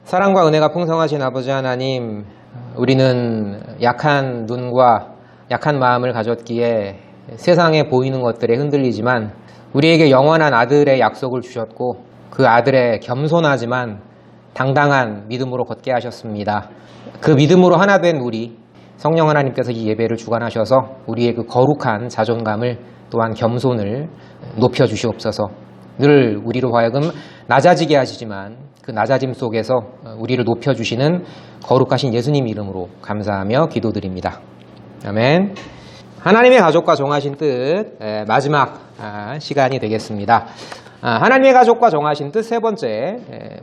사랑과 은혜가 풍성하신 아버지 하나님, 우리는 약한 눈과 약한 마음을 가졌기에 세상에 보이는 것들에 흔들리지만 우리에게 영원한 아들의 약속을 주셨고 그 아들의 겸손하지만 당당한 믿음으로 걷게 하셨습니다. 그 믿음으로 하나 된 우리, 성령 하나님께서 이 예배를 주관하셔서 우리의 그 거룩한 자존감을 또한 겸손을 높여주시옵소서. 늘 우리로 하여금 낮아지게 하시지만 그 낮아짐 속에서 우리를 높여주시는 거룩하신 예수님 이름으로 감사하며 기도드립니다. 아멘. 하나님의 가족과 정하신 뜻 마지막 시간이 되겠습니다. 하나님의 가족과 정하신 뜻 세 번째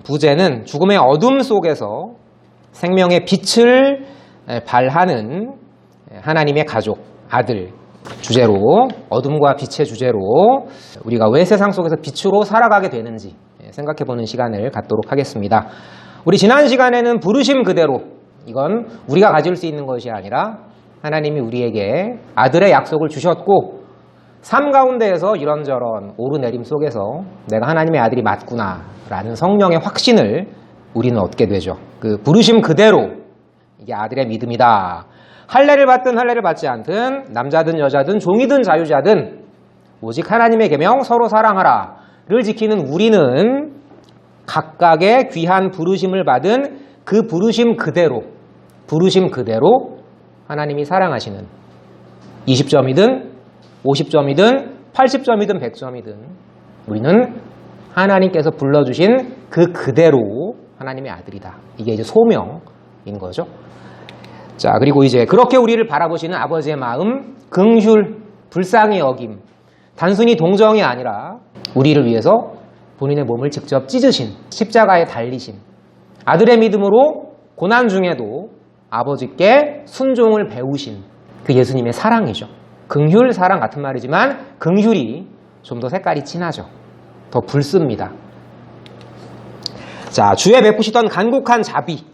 부제는 죽음의 어둠 속에서 생명의 빛을 발하는 하나님의 가족, 아들 주제로, 어둠과 빛의 주제로 우리가 왜 세상 속에서 빛으로 살아가게 되는지 생각해보는 시간을 갖도록 하겠습니다. 우리 지난 시간에는 부르심 그대로, 이건 우리가 가질 수 있는 것이 아니라 하나님이 우리에게 아들의 약속을 주셨고 삶 가운데에서 이런저런 오르내림 속에서 내가 하나님의 아들이 맞구나 라는 성령의 확신을 우리는 얻게 되죠. 그 부르심 그대로 이게 아들의 믿음이다. 할례를 받든 할례를 받지 않든 남자든 여자든 종이든 자유자든 오직 하나님의 계명 서로 사랑하라를 지키는 우리는 각각의 귀한 부르심을 받은 그 부르심 그대로 하나님이 사랑하시는 20점이든 50점이든 80점이든 100점이든 우리는 하나님께서 불러주신 그 그대로 하나님의 아들이다. 이게 이제 소명인 거죠. 자, 그리고 이제 그렇게 우리를 바라보시는 아버지의 마음, 긍휼, 불쌍히 여김, 단순히 동정이 아니라 우리를 위해서 본인의 몸을 직접 찢으신, 십자가에 달리신 아들의 믿음으로 고난 중에도 아버지께 순종을 배우신 그 예수님의 사랑이죠. 긍휼, 사랑 같은 말이지만 긍휼이 좀 더 색깔이 진하죠. 더 붉습니다. 자, 주에 베푸시던 간곡한 자비,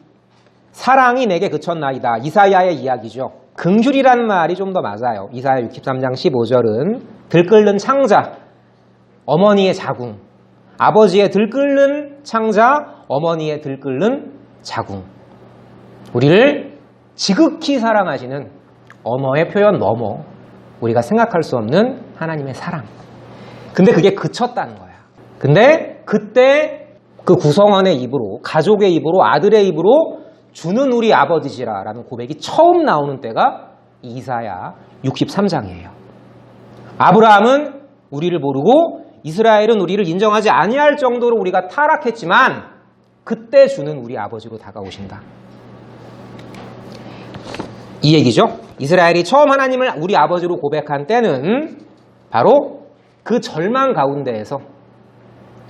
사랑이 내게 그쳤나이다. 이사야의 이야기죠. 긍휼이라는 말이 좀 더 맞아요. 이사야 63장 15절은 들끓는 창자, 어머니의 자궁, 아버지의 들끓는 창자, 어머니의 들끓는 자궁. 우리를 지극히 사랑하시는 어머의 표현 넘어 우리가 생각할 수 없는 하나님의 사랑. 근데 그게 그쳤다는 거야. 근데 그때 그 구성원의 입으로, 가족의 입으로, 아들의 입으로 주는 우리 아버지시라라는 고백이 처음 나오는 때가 이사야 63장이에요. 아브라함은 우리를 모르고 이스라엘은 우리를 인정하지 아니할 정도로 우리가 타락했지만 그때 주는 우리 아버지로 다가오신다. 이 얘기죠. 이스라엘이 처음 하나님을 우리 아버지로 고백한 때는 바로 그 절망 가운데에서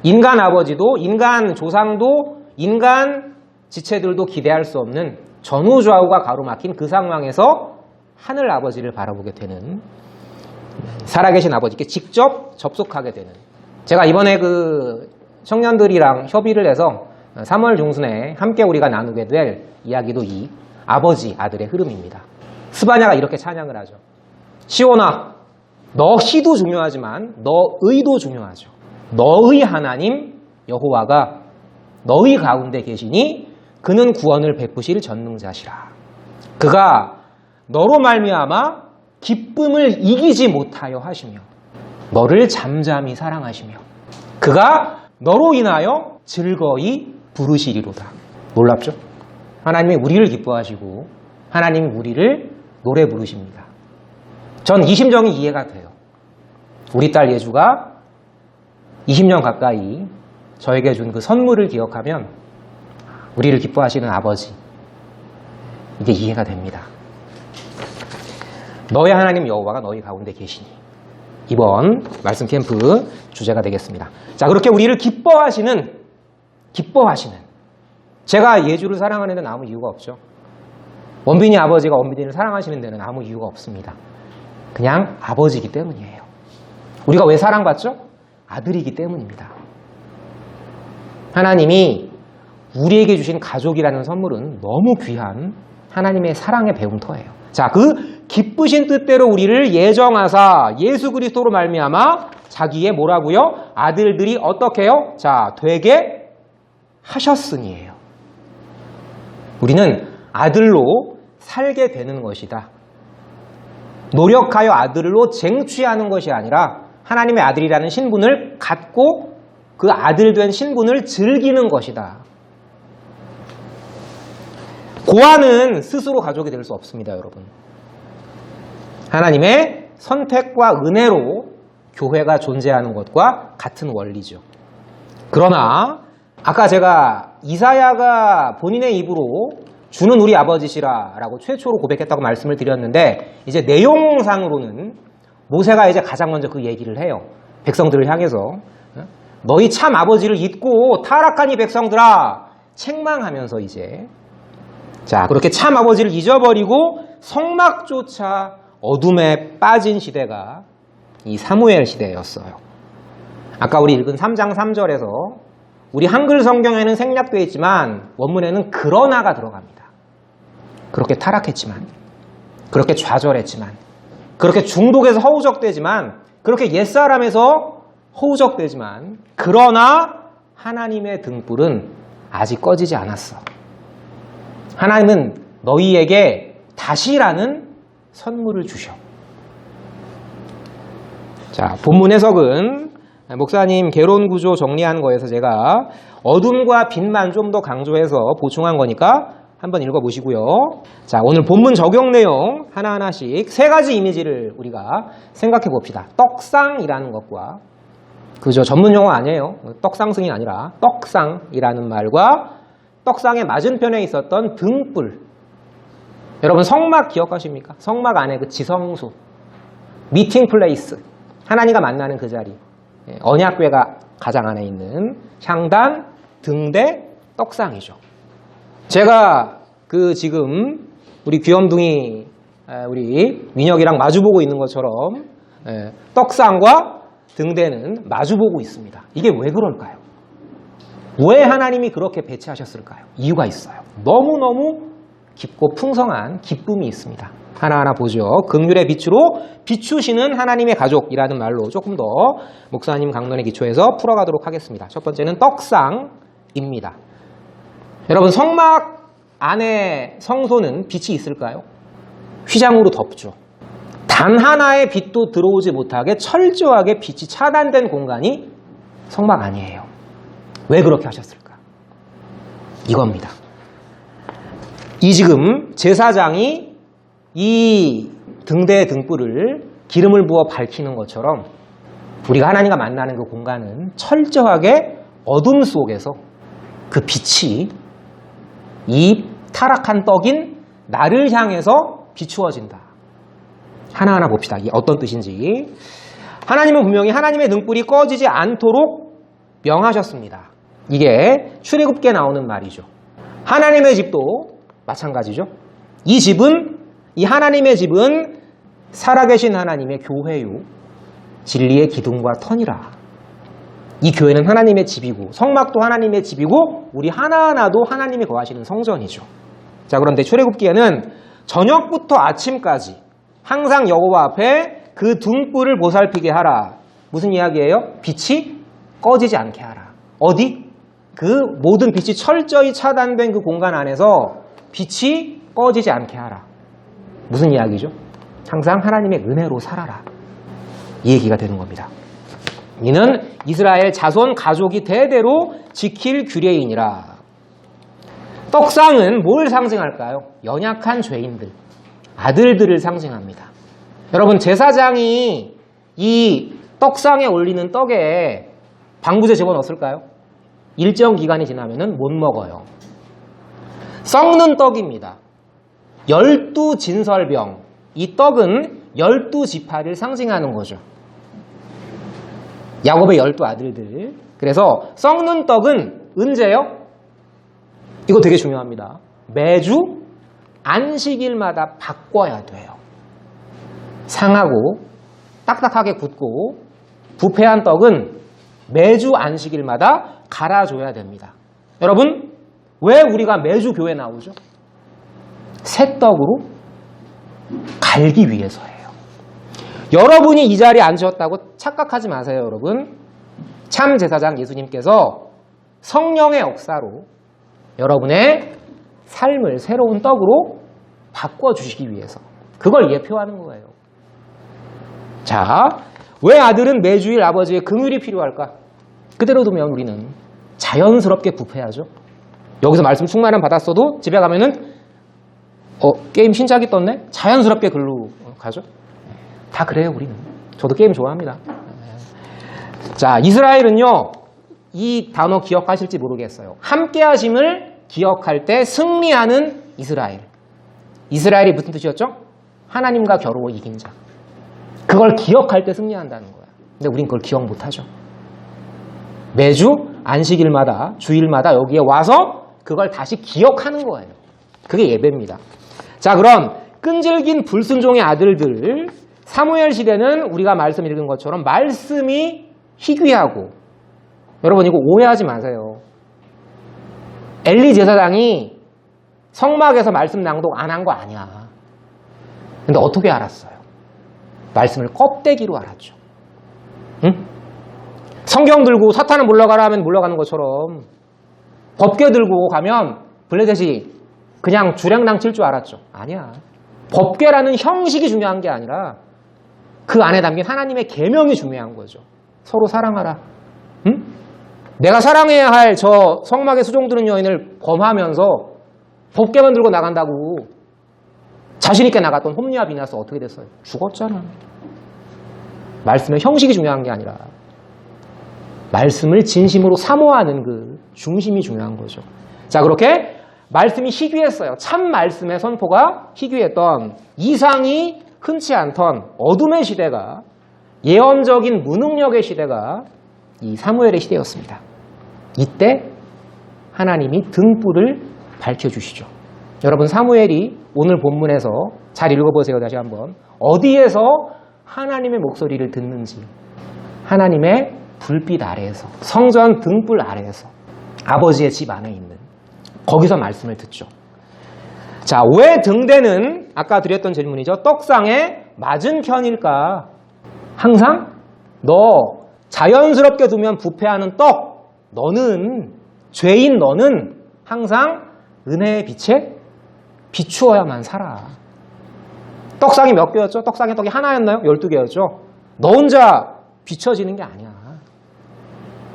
인간 아버지도, 인간 조상도, 인간 지체들도 기대할 수 없는 전우좌우가 가로막힌 그 상황에서 하늘 아버지를 바라보게 되는, 살아계신 아버지께 직접 접속하게 되는. 제가 이번에 그 청년들이랑 협의를 해서 3월 중순에 함께 우리가 나누게 될 이야기도 이 아버지, 아들의 흐름입니다. 스바냐가 이렇게 찬양을 하죠. 시온아, 너 희도 중요하지만 너의도 중요하죠. 너의 하나님 여호와가 너의 가운데 계시니 그는 구원을 베푸실 전능자시라. 그가 너로 말미암아 기쁨을 이기지 못하여 하시며 너를 잠잠히 사랑하시며 그가 너로 인하여 즐거이 부르시리로다. 놀랍죠? 하나님이 우리를 기뻐하시고 하나님이 우리를 노래 부르십니다. 전 이 심정이 이해가 돼요. 우리 딸 예주가 20년 가까이 저에게 준 그 선물을 기억하면 우리를 기뻐하시는 아버지, 이게 이해가 됩니다. 너의 하나님 여호와가 너희 가운데 계시니. 이번 말씀 캠프 주제가 되겠습니다. 자, 그렇게 우리를 기뻐하시는, 제가 예주를 사랑하는 데는 아무 이유가 없죠. 원빈이 아버지가 원빈이를 사랑하시는 데는 아무 이유가 없습니다. 그냥 아버지이기 때문이에요. 우리가 왜 사랑받죠? 아들이기 때문입니다. 하나님이 우리에게 주신 가족이라는 선물은 너무 귀한 하나님의 사랑의 배움터예요. 자, 그 기쁘신 뜻대로 우리를 예정하사 예수 그리스도로 말미암아 자기의 뭐라고요? 아들들이 어떻게 해요? 자, 되게 하셨으니예요. 우리는 아들로 살게 되는 것이다. 노력하여 아들로 쟁취하는 것이 아니라 하나님의 아들이라는 신분을 갖고 그 아들 된 신분을 즐기는 것이다. 고아는 스스로 가족이 될 수 없습니다, 여러분. 하나님의 선택과 은혜로 교회가 존재하는 것과 같은 원리죠. 그러나 아까 제가 이사야가 본인의 입으로 주는 우리 아버지시라 라고 최초로 고백했다고 말씀을 드렸는데, 이제 내용상으로는 모세가 이제 가장 먼저 그 얘기를 해요. 백성들을 향해서 너희 참 아버지를 잊고 타락한 이 백성들아, 책망하면서 이제 자, 그렇게 참 아버지를 잊어버리고 성막조차 어둠에 빠진 시대가 이 사무엘 시대였어요. 아까 우리 읽은 3장 3절에서 우리 한글 성경에는 생략되어 있지만 원문에는 그러나가 들어갑니다. 그렇게 타락했지만, 그렇게 좌절했지만, 그렇게 중독에서 허우적대지만, 그렇게 옛사람에서 허우적대지만, 그러나 하나님의 등불은 아직 꺼지지 않았어. 하나님은 너희에게 다시라는 선물을 주셔. 자, 본문 해석은 목사님 개론 구조 정리한 거에서 제가 어둠과 빛만 좀 더 강조해서 보충한 거니까 한번 읽어보시고요. 자, 오늘 본문 적용 내용 하나하나씩 세 가지 이미지를 우리가 생각해 봅시다. 떡상이라는 것과, 그저 전문 용어 아니에요. 떡상승이 아니라 떡상이라는 말과 떡상의 맞은편에 있었던 등불. 여러분 성막 기억하십니까? 성막 안에 그 지성소, 미팅 플레이스, 하나님과 만나는 그 자리, 언약궤가 가장 안에 있는 향단, 등대, 떡상이죠. 제가 그 지금 우리 귀염둥이 우리 민혁이랑 마주보고 있는 것처럼 떡상과 등대는 마주보고 있습니다. 이게 왜 그럴까요? 왜 하나님이 그렇게 배치하셨을까요? 이유가 있어요. 너무너무 깊고 풍성한 기쁨이 있습니다. 하나하나 보죠. 긍휼의 빛으로 비추시는 하나님의 가족이라는 말로 조금 더 목사님 강론에 기초해서 풀어가도록 하겠습니다. 첫 번째는 떡상입니다. 여러분 성막 안에 성소는 빛이 있을까요? 휘장으로 덮죠. 단 하나의 빛도 들어오지 못하게 철저하게 빛이 차단된 공간이 성막 안이에요. 왜 그렇게 하셨을까? 이겁니다. 이 지금 제사장이 이 등대의 등불을 기름을 부어 밝히는 것처럼 우리가 하나님과 만나는 그 공간은 철저하게 어둠 속에서 그 빛이 이 타락한 떡인 나를 향해서 비추어진다. 하나하나 봅시다. 이게 어떤 뜻인지. 하나님은 분명히 하나님의 등불이 꺼지지 않도록 명하셨습니다. 이게 출애굽기에 나오는 말이죠. 하나님의 집도 마찬가지죠. 이 하나님의 집은 살아계신 하나님의 교회요 진리의 기둥과 터니라. 이 교회는 하나님의 집이고 성막도 하나님의 집이고 우리 하나하나도 하나님이 거하시는 성전이죠. 자, 그런데 출애굽기에는 저녁부터 아침까지 항상 여호와 앞에 그 등불을 보살피게 하라. 무슨 이야기예요? 빛이 꺼지지 않게 하라. 어디? 그 모든 빛이 철저히 차단된 그 공간 안에서 빛이 꺼지지 않게 하라. 무슨 이야기죠? 항상 하나님의 은혜로 살아라. 이 얘기가 되는 겁니다. 이는 이스라엘 자손 가족이 대대로 지킬 규례이니라. 떡상은 뭘 상징할까요? 연약한 죄인들, 아들들을 상징합니다. 여러분 제사장이 이 떡상에 올리는 떡에 방부제 집어넣었을까요? 일정 기간이 지나면 못 먹어요. 썩는 떡입니다. 12진설병, 이 떡은 12지파를 상징하는 거죠. 야곱의 12아들들. 그래서 썩는 떡은 언제요? 이거 되게 중요합니다. 매주 안식일마다 바꿔야 돼요. 상하고 딱딱하게 굳고 부패한 떡은 매주 안식일마다 갈아줘야 됩니다. 여러분, 왜 우리가 매주 교회 나오죠? 새 떡으로 갈기 위해서예요. 여러분이 이 자리에 앉으셨다고 착각하지 마세요, 여러분. 참 제사장 예수님께서 성령의 역사로 여러분의 삶을 새로운 떡으로 바꿔주시기 위해서. 그걸 예표하는 거예요. 자, 왜 아들은 매주일 아버지의 긍휼이 필요할까? 그대로 두면 우리는 자연스럽게 부패하죠. 여기서 말씀 충만함 받았어도 집에 가면은 게임 신작이 떴네? 자연스럽게 글로 가죠. 다 그래요, 우리는. 저도 게임 좋아합니다. 자, 이스라엘은요, 이 단어 기억하실지 모르겠어요. 함께 하심을 기억할 때 승리하는 이스라엘. 이스라엘이 무슨 뜻이었죠? 하나님과 겨루어 이긴 자. 그걸 기억할 때 승리한다는 거야. 근데 우린 그걸 기억 못하죠. 매주 안식일마다, 주일마다 여기에 와서 그걸 다시 기억하는 거예요. 그게 예배입니다. 자, 그럼 끈질긴 불순종의 아들들, 사무엘 시대는 우리가 말씀 읽은 것처럼 말씀이 희귀하고, 여러분 이거 오해하지 마세요. 엘리 제사장이 성막에서 말씀 낭독 안 한 거 아니야. 근데 어떻게 알았어요? 말씀을 껍데기로 알았죠. 응? 성경 들고 사탄은 물러가라 하면 물러가는 것처럼 법궤 들고 가면 블레셋이 그냥 주량랑 칠 줄 알았죠. 아니야. 법궤라는 형식이 중요한 게 아니라 그 안에 담긴 하나님의 계명이 중요한 거죠. 서로 사랑하라. 응? 내가 사랑해야 할 저 성막에 수종드는 여인을 범하면서 법궤만 들고 나간다고 자신 있게 나갔던 홈리와 비나스 어떻게 됐어요? 죽었잖아. 말씀의 형식이 중요한 게 아니라 말씀을 진심으로 사모하는 그 중심이 중요한 거죠. 자, 그렇게 말씀이 희귀했어요. 참 말씀의 선포가 희귀했던, 이상이 흔치 않던 어둠의 시대가, 예언적인 무능력의 시대가 이 사무엘의 시대였습니다. 이때 하나님이 등불을 밝혀주시죠. 여러분, 사무엘이 오늘 본문에서 잘 읽어보세요. 다시 한번. 어디에서 하나님의 목소리를 듣는지. 하나님의 불빛 아래에서, 성전 등불 아래에서, 아버지의 집 안에 있는, 거기서 말씀을 듣죠. 자, 왜 등대는 아까 드렸던 질문이죠. 떡상에 맞은편일까? 항상 너 자연스럽게 두면 부패하는 떡, 너는, 죄인 너는 항상 은혜의 빛에 비추어야만 살아. 떡상이 몇 개였죠? 떡상의 떡이 하나였나요? 12개였죠? 너 혼자 비춰지는 게 아니야.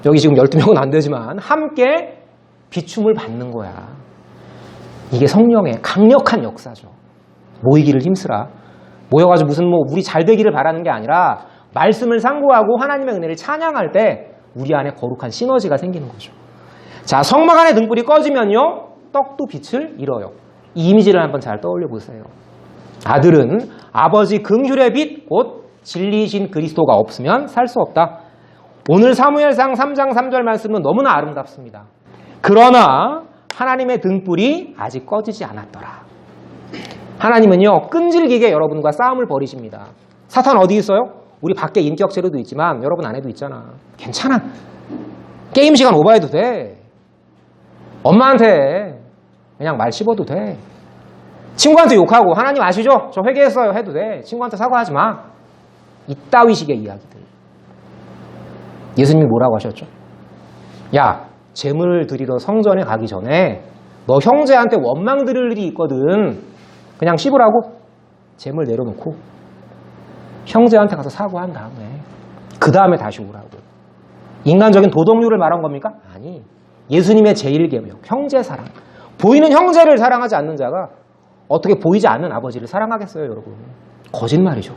여기 지금 12명은 안 되지만 함께 비춤을 받는 거야. 이게 성령의 강력한 역사죠. 모이기를 힘쓰라. 모여가지고 무슨 우리 잘 되기를 바라는 게 아니라 말씀을 상고하고 하나님의 은혜를 찬양할 때 우리 안에 거룩한 시너지가 생기는 거죠. 자, 성막 안에 등불이 꺼지면요, 떡도 빛을 잃어요. 이 이미지를 한번 잘 떠올려 보세요. 아들은 아버지 긍휼의 빛, 곧 진리이신 그리스도가 없으면 살 수 없다. 오늘 사무엘상 3장 3절 말씀은 너무나 아름답습니다. 그러나 하나님의 등불이 아직 꺼지지 않았더라. 하나님은요, 끈질기게 여러분과 싸움을 벌이십니다. 사탄 어디 있어요? 우리 밖에 인격 재료도 있지만 여러분 안에도 있잖아. 괜찮아. 게임 시간 오버해도 돼. 엄마한테 그냥 말 씹어도 돼. 친구한테 욕하고 하나님 아시죠? 저 회개했어요 해도 돼. 친구한테 사과하지 마. 이따위 식의 이야기들. 예수님이 뭐라고 하셨죠? 야, 제물 드리러 성전에 가기 전에 너 형제한테 원망 들을 일이 있거든. 그냥 씹으라고 제물 내려놓고 형제한테 가서 사과한 다음에 그 다음에 다시 오라고. 인간적인 도덕률을 말한 겁니까? 아니. 예수님의 제1계명, 형제 사랑. 보이는 형제를 사랑하지 않는 자가 어떻게 보이지 않는 아버지를 사랑하겠어요, 여러분? 거짓말이죠.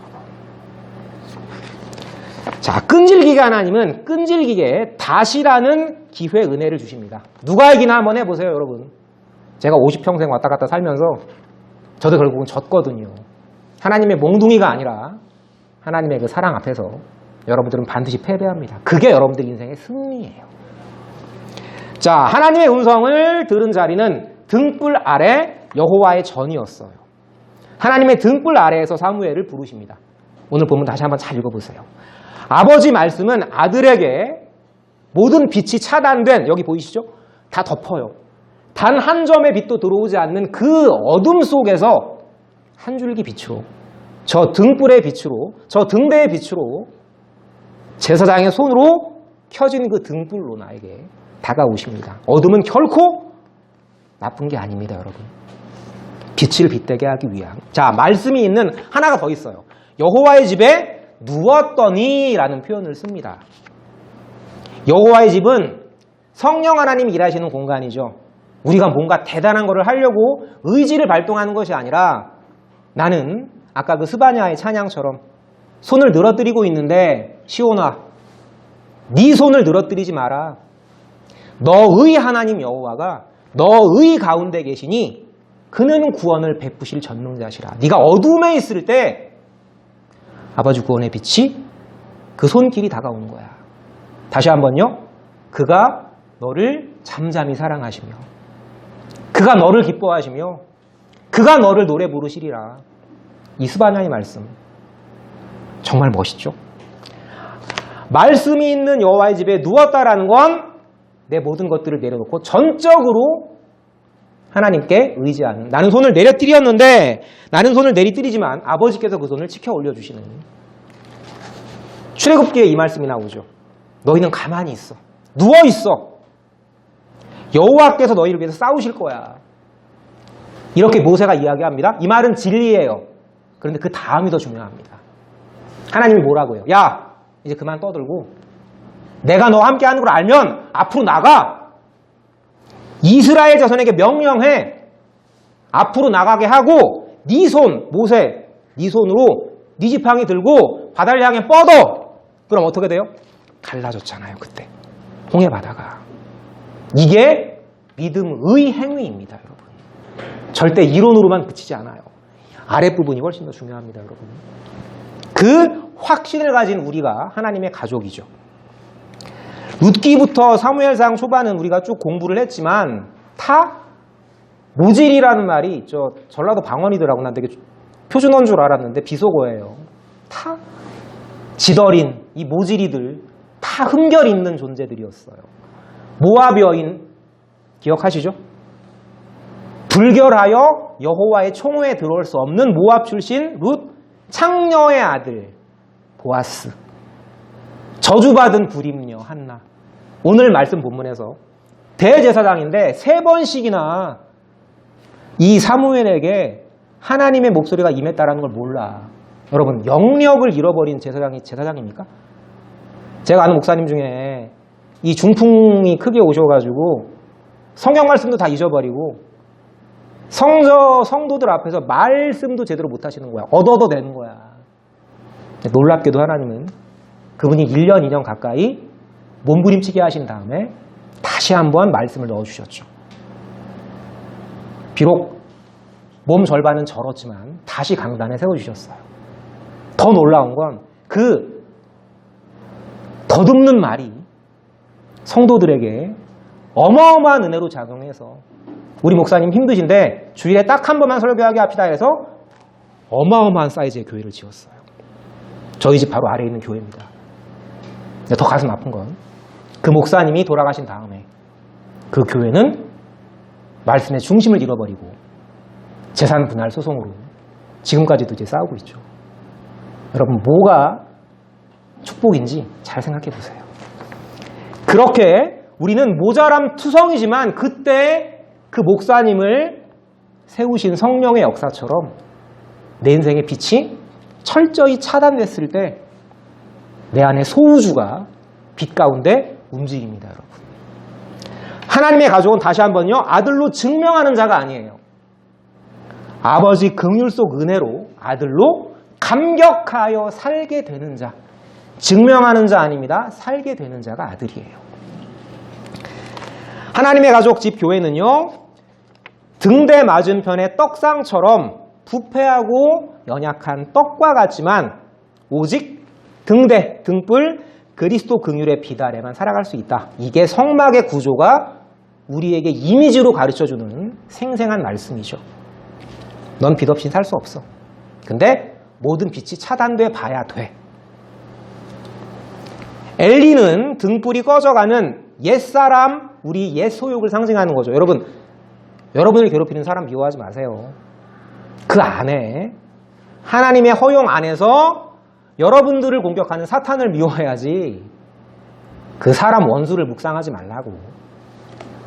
자, 끈질기게 하나님은 끈질기게 다시라는 기회, 은혜를 주십니다. 누가 이기나 한번 해보세요, 여러분. 제가 50평생 왔다 갔다 살면서 저도 결국은 졌거든요. 하나님의 몽둥이가 아니라 하나님의 그 사랑 앞에서 여러분들은 반드시 패배합니다. 그게 여러분들 인생의 승리예요. 자, 하나님의 음성을 들은 자리는 등불 아래 여호와의 전이었어요. 하나님의 등불 아래에서 사무엘을 부르십니다. 오늘 보면 다시 한번 잘 읽어보세요. 아버지 말씀은 아들에게 모든 빛이 차단된, 여기 보이시죠? 다 덮어요. 단 한 점의 빛도 들어오지 않는 그 어둠 속에서 한 줄기 빛으로, 저 등불의 빛으로, 저 등대의 빛으로, 제사장의 손으로 켜진 그 등불로 나에게 다가오십니다. 어둠은 결코 나쁜 게 아닙니다, 여러분. 빛을 빛되게 하기 위한. 자, 말씀이 있는 하나가 더 있어요. 여호와의 집에 누웠더니 라는 표현을 씁니다. 여호와의 집은 성령 하나님이 일하시는 공간이죠. 우리가 뭔가 대단한 거를 하려고 의지를 발동하는 것이 아니라 나는 아까 그 스바냐의 찬양처럼 손을 늘어뜨리고 있는데 시온아, 네 손을 늘어뜨리지 마라. 너의 하나님 여호와가 너의 가운데 계시니 그는 구원을 베푸실 전능자시라. 네가 어둠에 있을 때 아버지 구원의 빛이 그 손길이 다가오는 거야. 다시 한번요. 그가 너를 잠잠히 사랑하시며 그가 너를 기뻐하시며 그가 너를 노래 부르시리라. 이 스바냐의 말씀 정말 멋있죠. 말씀이 있는 여호와의 집에 누웠다라는 건 내 모든 것들을 내려놓고 전적으로 하나님께 의지하는, 나는 손을 내려뜨렸는데 나는 손을 내리뜨리지만 아버지께서 그 손을 지켜 올려주시는, 출애굽기에 이 말씀이 나오죠. 너희는 가만히 있어, 누워있어, 여호와께서 너희를 위해서 싸우실 거야. 이렇게 모세가 이야기합니다. 이 말은 진리예요. 그런데 그 다음이 더 중요합니다. 하나님이 뭐라고요? 야, 이제 그만 떠들고 내가 너와 함께 하는 걸 알면 앞으로 나가. 이스라엘 자손에게 명령해. 앞으로 나가게 하고 네 손, 모세, 네 손으로 네 지팡이 들고 바다를 향해 뻗어. 그럼 어떻게 돼요? 갈라졌잖아요, 그때. 홍해 바다가. 이게 믿음의 행위입니다, 여러분. 절대 이론으로만 그치지 않아요. 아랫부분이 훨씬 더 중요합니다, 여러분. 그 확신을 가진 우리가 하나님의 가족이죠. 룻기부터 사무엘상 초반은 우리가 쭉 공부를 했지만 타? 모질이라는 말이 있죠. 전라도 방언이더라고. 난 되게 표준어인 줄 알았는데 비속어예요. 타? 지더린, 이 모질이들 다 흠결 있는 존재들이었어요. 모압 여인 기억하시죠? 불결하여 여호와의 총회에 들어올 수 없는 모압 출신 룻, 창녀의 아들 보아스, 저주받은 불임녀 한나. 오늘 말씀 본문에서 대제사장인데 3번씩이나 이 사무엘에게 하나님의 목소리가 임했다는 걸 몰라. 여러분, 영력을 잃어버린 제사장이 제사장입니까? 제가 아는 목사님 중에 이 중풍이 크게 오셔가지고 성경 말씀도 다 잊어버리고 성도들 앞에서 말씀도 제대로 못하시는 거야. 얻어내는 거야. 놀랍게도 하나님은 그분이 1년, 2년 가까이 몸부림치게 하신 다음에 다시 한번 말씀을 넣어주셨죠. 비록 몸 절반은 절었지만 다시 강단에 세워주셨어요. 더 놀라운 건 그 덧없는 말이 성도들에게 어마어마한 은혜로 작용해서 우리 목사님 힘드신데 주일에 딱 한 번만 설교하게 합시다 해서 어마어마한 사이즈의 교회를 지었어요. 저희 집 바로 아래에 있는 교회입니다. 더 가슴 아픈 건 그 목사님이 돌아가신 다음에 그 교회는 말씀의 중심을 잃어버리고 재산 분할 소송으로 지금까지도 이제 싸우고 있죠. 여러분, 뭐가 축복인지 잘 생각해 보세요. 그렇게 우리는 모자람 투성이지만 그때 그 목사님을 세우신 성령의 역사처럼 내 인생의 빛이 철저히 차단됐을 때 내 안에 소우주가 빛 가운데 움직입니다, 여러분. 하나님의 가족은 다시 한번요, 아들로 증명하는 자가 아니에요. 아버지 긍휼 속 은혜로 아들로 감격하여 살게 되는 자, 증명하는 자 아닙니다. 살게 되는 자가 아들이에요. 하나님의 가족 집 교회는요, 등대 맞은편의 떡상처럼 부패하고 연약한 떡과 같지만 오직 등대, 등불, 그리스도 긍휼의 빛 아래만 살아갈 수 있다. 이게 성막의 구조가 우리에게 이미지로 가르쳐주는 생생한 말씀이죠. 넌 빛 없이 살 수 없어. 근데 모든 빛이 차단돼 봐야 돼. 엘리는 등불이 꺼져가는 옛사람, 우리 옛 소욕을 상징하는 거죠. 여러분, 여러분을 괴롭히는 사람 미워하지 마세요. 그 안에 하나님의 허용 안에서 여러분들을 공격하는 사탄을 미워해야지 그 사람 원수를 묵상하지 말라고.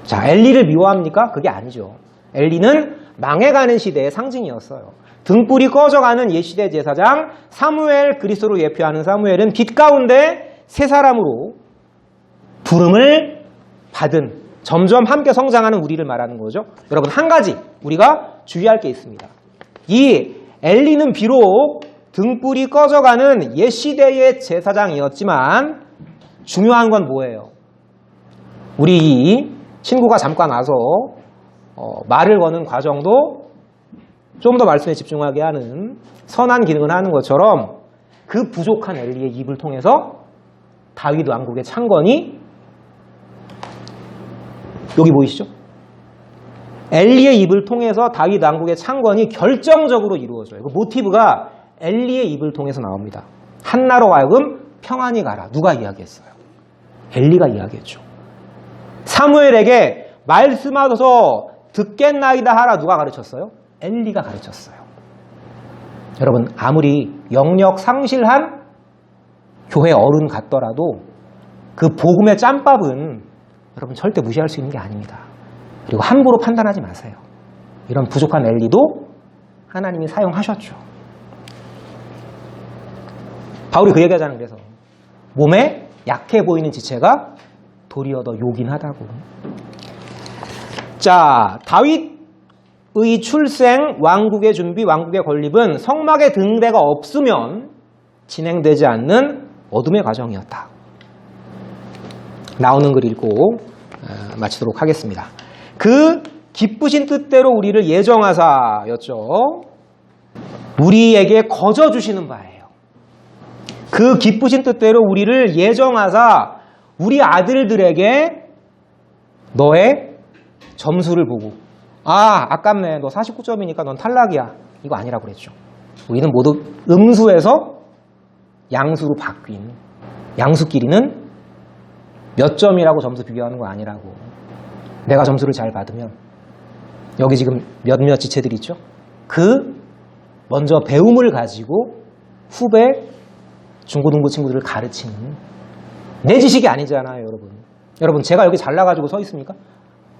자, 엘리를 미워합니까? 그게 아니죠. 엘리는 망해가는 시대의 상징이었어요. 등불이 꺼져가는 옛시대 제사장 사무엘, 그리스도로 예표하는 사무엘은 빛 가운데 새 사람으로 부름을 받은 점점 함께 성장하는 우리를 말하는 거죠. 여러분, 한 가지 우리가 주의할 게 있습니다. 이 엘리는 비록 등불이 꺼져가는 옛시대의 제사장이었지만 중요한 건 뭐예요? 우리 이 친구가 잠깐 와서 말을 거는 과정도 좀 더 말씀에 집중하게 하는 선한 기능을 하는 것처럼 그 부족한 엘리의 입을 통해서 다윗 왕국의 창건이 여기 보이시죠? 엘리의 입을 통해서 다윗 왕국의 창건이 결정적으로 이루어져요. 그 모티브가 엘리의 입을 통해서 나옵니다. 한나로 하여금 평안히 가라. 누가 이야기했어요? 엘리가 이야기했죠. 사무엘에게 말씀하소서 듣겠나이다 하라. 누가 가르쳤어요? 엘리가 가르쳤어요. 여러분, 아무리 영역 상실한 교회 어른 같더라도 그 복음의 짬밥은 여러분 절대 무시할 수 있는 게 아닙니다. 그리고 함부로 판단하지 마세요. 이런 부족한 엘리도 하나님이 사용하셨죠. 바울이 그 얘기하잖아요. 그래서 몸에 약해 보이는 지체가 도리어 더 요긴하다고. 자, 다윗의 출생, 왕국의 준비, 왕국의 건립은 성막의 등대가 없으면 진행되지 않는 어둠의 과정이었다. 나오는 글 읽고 마치도록 하겠습니다. 그 기쁘신 뜻대로 우리를 예정하사였죠. 우리에게 거저 주시는 바예요. 그 기쁘신 뜻대로 우리를 예정하사 우리 아들들에게 너의 점수를 보고 아깝네. 너 49점이니까 넌 탈락이야. 이거 아니라고 그랬죠. 우리는 모두 음수에서 양수로 바뀐 양수끼리는 몇 점이라고 점수 비교하는 거 아니라고. 내가 점수를 잘 받으면 여기 지금 몇몇 지체들이 있죠. 그 먼저 배움을 가지고 후배 중고등부 친구들을 가르치는 내 지식이 아니잖아요. 여러분 제가 여기 잘나가지고 서 있습니까?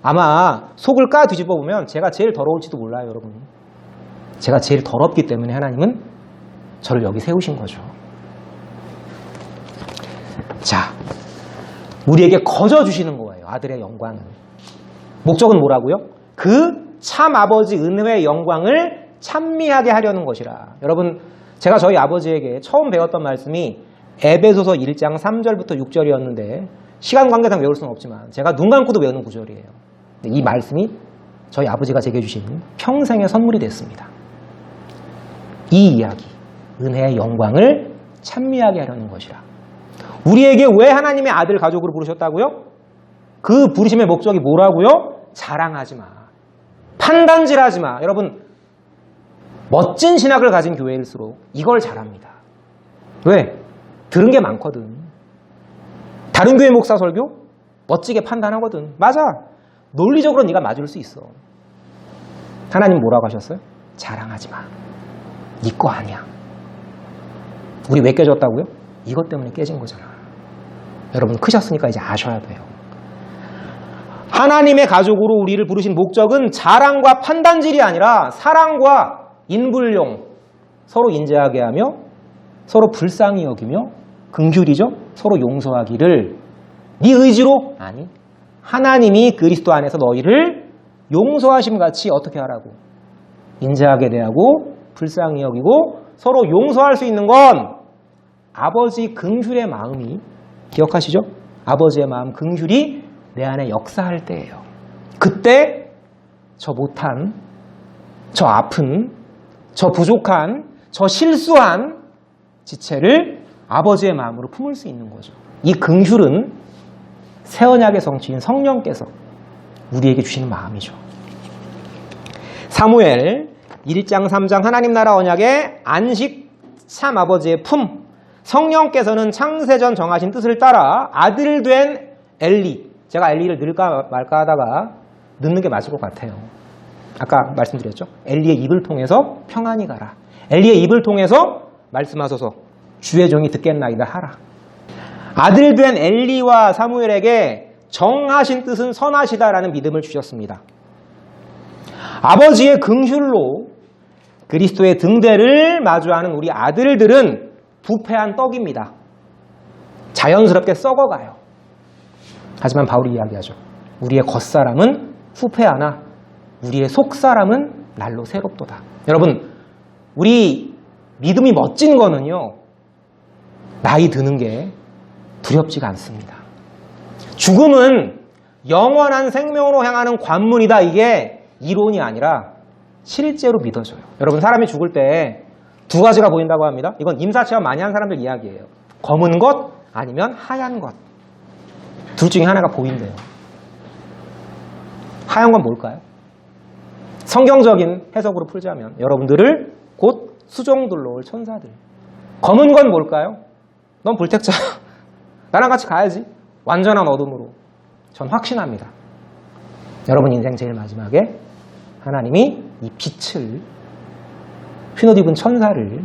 아마 속을 까 뒤집어 보면 제가 제일 더러울지도 몰라요. 여러분, 제가 제일 더럽기 때문에 하나님은 저를 여기 세우신 거죠. 자, 우리에게 거저 주시는 거예요. 아들의 영광은. 목적은 뭐라고요? 그 참 아버지 은혜의 영광을 찬미하게 하려는 것이라. 여러분, 제가 저희 아버지에게 처음 배웠던 말씀이 에베소서 1장 3절부터 6절이었는데 시간 관계상 외울 수는 없지만 제가 눈 감고도 외우는 구절이에요. 이 말씀이 저희 아버지가 제게 주신 평생의 선물이 됐습니다. 이 이야기, 은혜의 영광을 찬미하게 하려는 것이라. 우리에게 왜 하나님의 아들 가족으로 부르셨다고요? 그 부르심의 목적이 뭐라고요? 자랑하지 마. 판단질하지 마. 여러분, 멋진 신학을 가진 교회일수록 이걸 잘합니다. 왜? 들은 게 많거든. 다른 교회 목사 설교? 멋지게 판단하거든. 맞아. 논리적으로 네가 맞을 수 있어. 하나님 뭐라고 하셨어요? 자랑하지 마. 네 거 아니야. 우리 왜 깨졌다고요? 이것 때문에 깨진 거잖아. 여러분, 크셨으니까 이제 아셔야 돼요. 하나님의 가족으로 우리를 부르신 목적은 자랑과 판단질이 아니라 사랑과 인불용, 서로 인자하게 하며 서로 불쌍히 여기며 긍휼이죠. 서로 용서하기를 네 의지로? 아니, 하나님이 그리스도 안에서 너희를 용서하심 같이 어떻게 하라고? 인자하게 대하고 불쌍히 여기고 서로 용서할 수 있는 건 아버지 긍휼의 마음이, 기억하시죠? 아버지의 마음 긍휼이 내 안에 역사할 때예요. 그때 저 못한, 저 아픈, 저 부족한, 저 실수한 지체를 아버지의 마음으로 품을 수 있는 거죠. 이 긍휼은 새 언약의 성취인 성령께서 우리에게 주시는 마음이죠. 사무엘 1장 3장 하나님 나라 언약의 안식 참 아버지의 품, 성령께서는 창세전 정하신 뜻을 따라 아들 된 엘리, 제가 엘리를 넣을까 말까 하다가 넣는 게 맞을 것 같아요. 아까 말씀드렸죠. 엘리의 입을 통해서 평안히 가라. 엘리의 입을 통해서 말씀하소서 주의 종이 듣겠나이다 하라. 아들 된 엘리와 사무엘에게 정하신 뜻은 선하시다라는 믿음을 주셨습니다. 아버지의 긍휼로 그리스도의 등대를 마주하는 우리 아들들은 부패한 떡입니다. 자연스럽게 썩어가요. 하지만 바울이 이야기하죠. 우리의 겉사람은 후패하나 우리의 속사람은 날로 새롭도다. 여러분, 우리 믿음이 멋진 거는요, 나이 드는 게 두렵지가 않습니다. 죽음은 영원한 생명으로 향하는 관문이다. 이게 이론이 아니라 실제로 믿어져요. 여러분, 사람이 죽을 때 두 가지가 보인다고 합니다. 이건 임사체험 많이 한 사람들 이야기예요. 검은 것 아니면 하얀 것. 둘 중에 하나가 보인대요. 하얀 건 뭘까요? 성경적인 해석으로 풀자면 여러분들을 곧 수종들로 올 천사들. 검은 건 뭘까요? 넌 불택자야. 나랑 같이 가야지. 완전한 어둠으로. 전 확신합니다. 여러분 인생 제일 마지막에 하나님이 이 빛을 휘옷 입은 천사를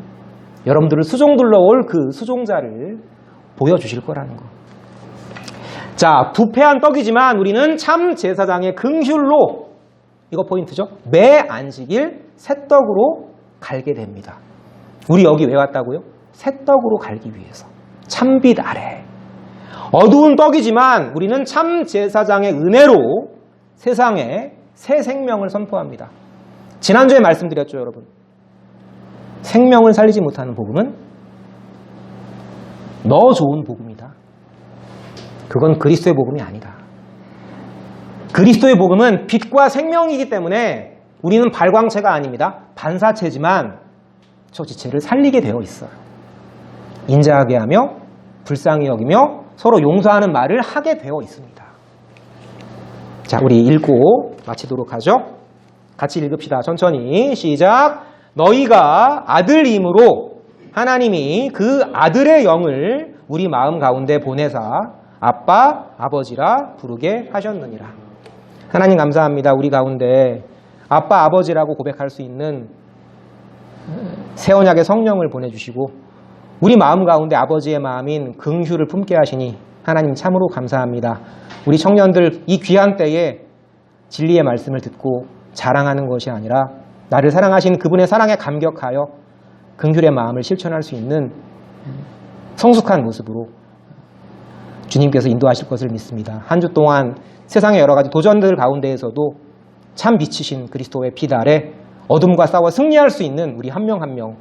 여러분들을 수종들러 올 그 수종자를 보여주실 거라는 거. 자, 부패한 떡이지만 우리는 참 제사장의 긍휼로, 이거 포인트죠. 매 안식일 새떡으로 갈게 됩니다. 우리 여기 왜 왔다고요? 새떡으로 갈기 위해서. 참빛 아래. 어두운 떡이지만 우리는 참 제사장의 은혜로 세상에 새 생명을 선포합니다. 지난주에 말씀드렸죠, 여러분. 생명을 살리지 못하는 복음은 너 좋은 복음이다. 그건 그리스도의 복음이 아니다. 그리스도의 복음은 빛과 생명이기 때문에 우리는 발광체가 아닙니다. 반사체지만 저 지체를 살리게 되어 있어요. 인자하게 하며 불쌍히 여기며 서로 용서하는 말을 하게 되어 있습니다. 자, 우리 읽고 마치도록 하죠. 같이 읽읍시다. 천천히 시작. 너희가 아들임으로 하나님이 그 아들의 영을 우리 마음 가운데 보내사 아빠, 아버지라 부르게 하셨느니라. 하나님 감사합니다. 우리 가운데 아빠, 아버지라고 고백할 수 있는 새 언약의 성령을 보내주시고 우리 마음 가운데 아버지의 마음인 긍휼을 품게 하시니 하나님 참으로 감사합니다. 우리 청년들 이 귀한 때에 진리의 말씀을 듣고 자랑하는 것이 아니라 나를 사랑하신 그분의 사랑에 감격하여 긍휼의 마음을 실천할 수 있는 성숙한 모습으로 주님께서 인도하실 것을 믿습니다. 한 주 동안 세상의 여러 가지 도전들 가운데에서도 참 빛이신 그리스도의 빛 아래 어둠과 싸워 승리할 수 있는 우리 한 명 한 명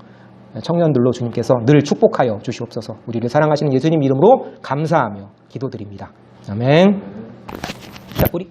청년들로 주님께서 늘 축복하여 주시옵소서. 우리를 사랑하시는 예수님 이름으로 감사하며 기도드립니다. 아멘. 자, 우리